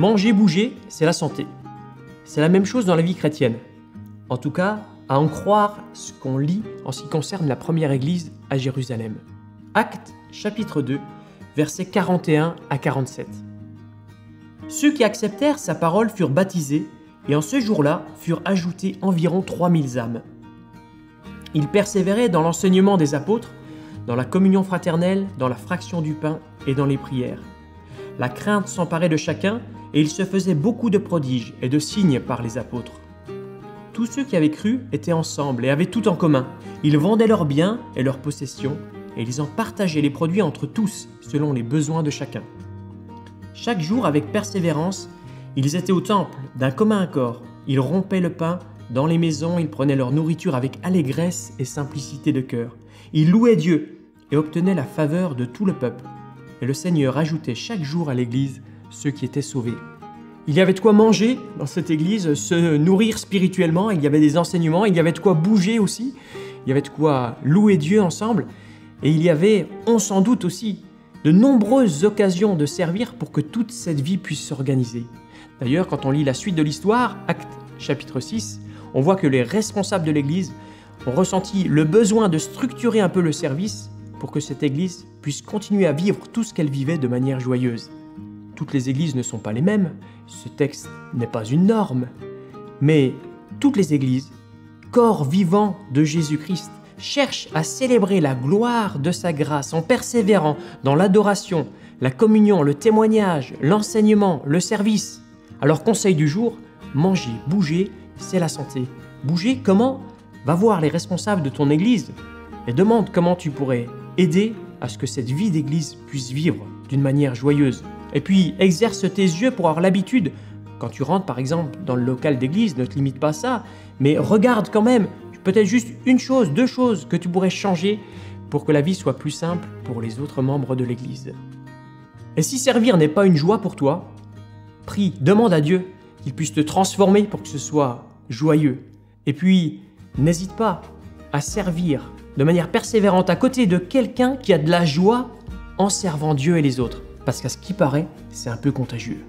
Manger, bouger, c'est la santé. C'est la même chose dans la vie chrétienne. En tout cas, à en croire ce qu'on lit en ce qui concerne la première église à Jérusalem. Actes chapitre 2, versets 41 à 47. Ceux qui acceptèrent sa parole furent baptisés, et en ce jour-là furent ajoutés environ 3000 âmes. Ils persévéraient dans l'enseignement des apôtres, dans la communion fraternelle, dans la fraction du pain et dans les prières. La crainte s'emparait de chacun, et il se faisait beaucoup de prodiges et de signes par les apôtres. Tous ceux qui avaient cru étaient ensemble et avaient tout en commun. Ils vendaient leurs biens et leurs possessions, et ils en partageaient les produits entre tous, selon les besoins de chacun. Chaque jour, avec persévérance, ils étaient au temple, d'un commun accord. Ils rompaient le pain, dans les maisons, ils prenaient leur nourriture avec allégresse et simplicité de cœur. Ils louaient Dieu et obtenaient la faveur de tout le peuple. Et le Seigneur ajoutait chaque jour à l'église ceux qui étaient sauvés. Il y avait de quoi manger dans cette église, se nourrir spirituellement, il y avait des enseignements, il y avait de quoi bouger aussi, il y avait de quoi louer Dieu ensemble, et il y avait, on s'en doute aussi, de nombreuses occasions de servir pour que toute cette vie puisse s'organiser. D'ailleurs, quand on lit la suite de l'histoire, Actes chapitre 6, on voit que les responsables de l'église ont ressenti le besoin de structurer un peu le service pour que cette église puisse continuer à vivre tout ce qu'elle vivait de manière joyeuse. Toutes les églises ne sont pas les mêmes, ce texte n'est pas une norme, mais toutes les églises, corps vivant de Jésus-Christ, cherchent à célébrer la gloire de sa grâce en persévérant dans l'adoration, la communion, le témoignage, l'enseignement, le service. Alors conseil du jour, manger, bouger, c'est la santé. Bouger comment? Va voir les responsables de ton église et demande comment tu pourrais aider à ce que cette vie d'église puisse vivre d'une manière joyeuse. Et puis, exerce tes yeux pour avoir l'habitude. Quand tu rentres, par exemple, dans le local d'église, ne te limite pas à ça, mais regarde quand même, peut-être juste une chose, deux choses que tu pourrais changer pour que la vie soit plus simple pour les autres membres de l'église. Et si servir n'est pas une joie pour toi, prie, demande à Dieu qu'il puisse te transformer pour que ce soit joyeux. Et puis, n'hésite pas à servir de manière persévérante à côté de quelqu'un qui a de la joie en servant Dieu et les autres. Parce qu'à ce qui paraît, c'est un peu contagieux.